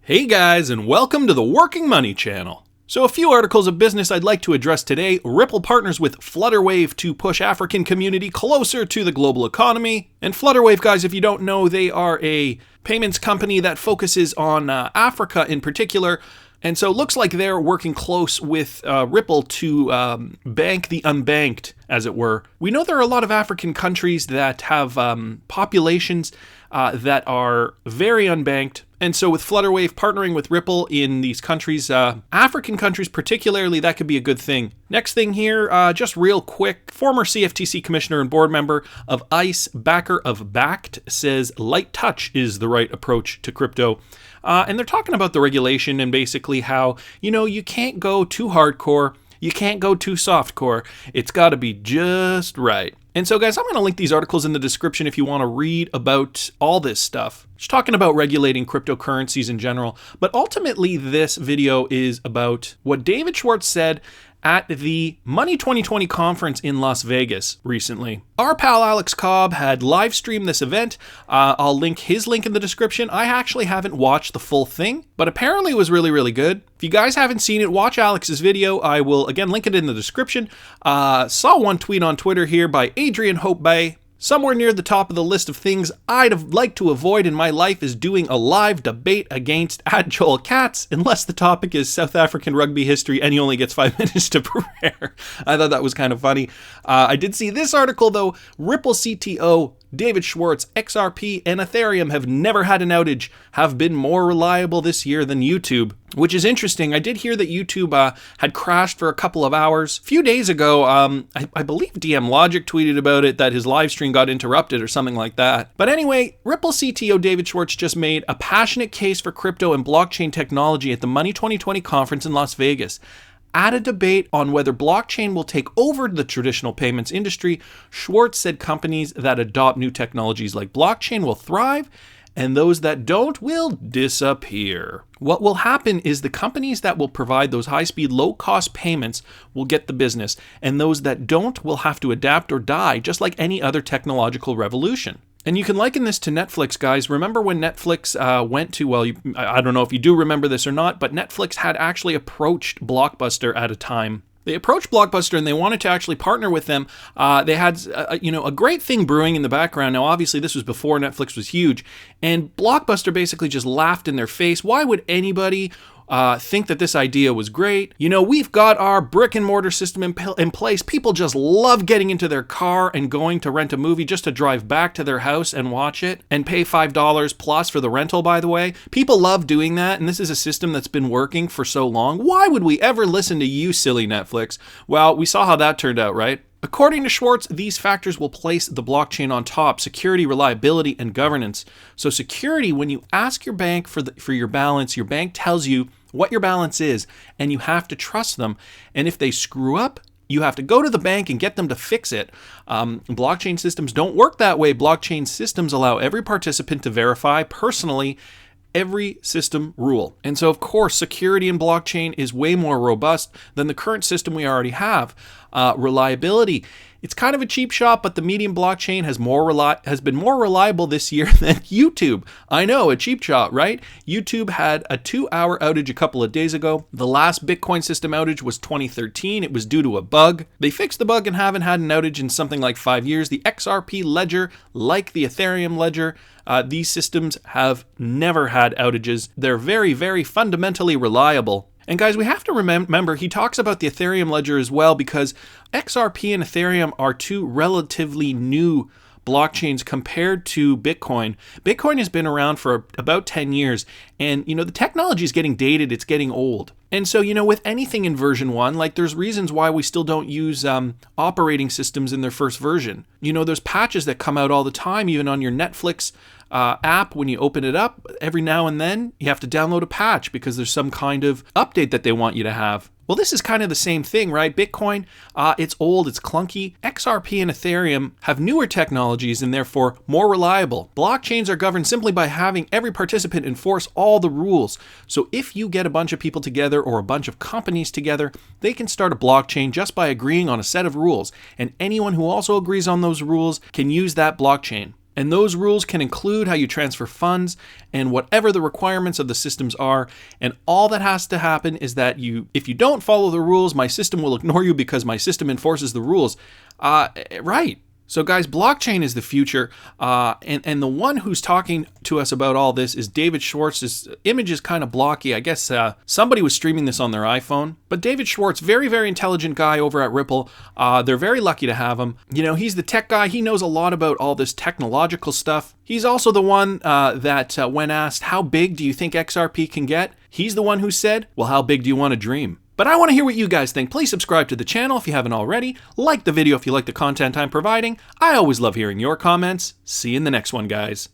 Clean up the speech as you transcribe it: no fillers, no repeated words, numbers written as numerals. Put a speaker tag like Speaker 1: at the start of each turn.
Speaker 1: Hey guys, and welcome to the Working Money channel. So a few articles of business I'd like to address today. Ripple partners with Flutterwave to push African community closer to the global economy. And Flutterwave, guys, if you don't know, they are a payments company that focuses on Africa in particular. And so it looks like they're working close with Ripple to bank the unbanked, as it were. We know there are a lot of African countries that have populations that are very unbanked. And so with Flutterwave partnering with Ripple in these countries, African countries particularly, that could be a good thing. Next thing here, just real quick, former CFTC commissioner and board member of ICE, backer of Bakkt, says light touch is the right approach to crypto. And they're talking about the regulation and basically how, you can't go too hardcore, you can't go too softcore, it's got to be just right. And so guys, I'm going to link these articles in the description if you want to read about all this stuff. Just talking about regulating cryptocurrencies in general, but ultimately this video is about what David Schwartz said at the Money 2020 conference in Las Vegas recently. Our pal Alex Cobb had live streamed this event. I'll link his link in the description. I actually haven't watched the full thing, but apparently it was really, really good. If you guys haven't seen it, watch Alex's video. I will, again, link it in the description. Saw one tweet on Twitter here by Adrian Hope-Bailie. Somewhere near the top of the list of things I'd have liked to avoid in my life is doing a live debate against Joel Katz, unless the topic is South African rugby history and he only gets 5 minutes to prepare. I thought that was kind of funny. I did see this article though. Ripple CTO David Schwartz, XRP and Ethereum have never had an outage, have been more reliable this year than YouTube, which is interesting. I did hear that YouTube had crashed for a couple of hours. A few days ago, I believe DM Logic tweeted about it, that his live stream got interrupted or something like that. But anyway, Ripple CTO David Schwartz just made a passionate case for crypto and blockchain technology at the Money 2020 conference in Las Vegas. At a debate on whether blockchain will take over the traditional payments industry, Schwartz said companies that adopt new technologies like blockchain will thrive, and those that don't will disappear. What will happen is the companies that will provide those high-speed, low-cost payments will get the business, and those that don't will have to adapt or die, just like any other technological revolution. And you can liken this to Netflix, guys. Remember when Netflix went to, I don't know if you do remember this or not, but Netflix had actually approached Blockbuster at a time. They approached Blockbuster and they wanted to actually partner with them. They had, a great thing brewing in the background. Now, obviously, this was before Netflix was huge. And Blockbuster basically just laughed in their face. Why would anybody think that this idea was great? We've got our brick and mortar system in place. People just love getting into their car and going to rent a movie just to drive back to their house and watch it and pay $5 plus for the rental, by the way. People love doing that, and this is a system that's been working for so long. Why would we ever listen to you, silly Netflix? Well, we saw how that turned out, right? According to Schwartz, these factors will place the blockchain on top: security, reliability, and governance. So security, when you ask your bank for your balance, your bank tells you what your balance is, and you have to trust them. And if they screw up, you have to go to the bank and get them to fix it. Blockchain systems don't work that way. Blockchain systems allow every participant to verify personally every system rule. And so, of course, security in blockchain is way more robust than the current system we already have. Reliability, it's kind of a cheap shot, but the medium blockchain has been more reliable this year than YouTube. I know, a cheap shot, right? YouTube had a 2-hour outage a couple of days ago. The last Bitcoin system outage was 2013. It was due to a bug. They fixed the bug and haven't had an outage in something like 5 years. The XRP ledger, like the Ethereum ledger, these systems have never had outages. They're very, very fundamentally reliable. And guys, we have to remember, he talks about the Ethereum ledger as well, because XRP and Ethereum are two relatively new blockchains compared to Bitcoin. Bitcoin has been around for about 10 years, and the technology is getting dated, it's getting old. And so, with anything in version 1, there's reasons why we still don't use operating systems in their first version. There's patches that come out all the time, even on your Netflix app. When you open it up, every now and then you have to download a patch because there's some kind of update that they want you to have. Well, this is kind of the same thing, right? Bitcoin, it's old, it's clunky. XRP and Ethereum have newer technologies and therefore more reliable. Blockchains are governed simply by having every participant enforce all the rules. So if you get a bunch of people together or a bunch of companies together, they can start a blockchain just by agreeing on a set of rules. And anyone who also agrees on those rules can use that blockchain. And those rules can include how you transfer funds and whatever the requirements of the systems are. And all that has to happen is that if you don't follow the rules, my system will ignore you because my system enforces the rules. Right. So guys, blockchain is the future, and the one who's talking to us about all this is David Schwartz. His image is kind of blocky. I guess somebody was streaming this on their iPhone. But David Schwartz, very, very intelligent guy over at Ripple. They're very lucky to have him. You know, he's the tech guy. He knows a lot about all this technological stuff. He's also the one that when asked, how big do you think XRP can get? He's the one who said, well, how big do you want to dream? But I want to hear what you guys think. Please subscribe to the channel if you haven't already. Like the video if you like the content I'm providing. I always love hearing your comments. See you in the next one, guys.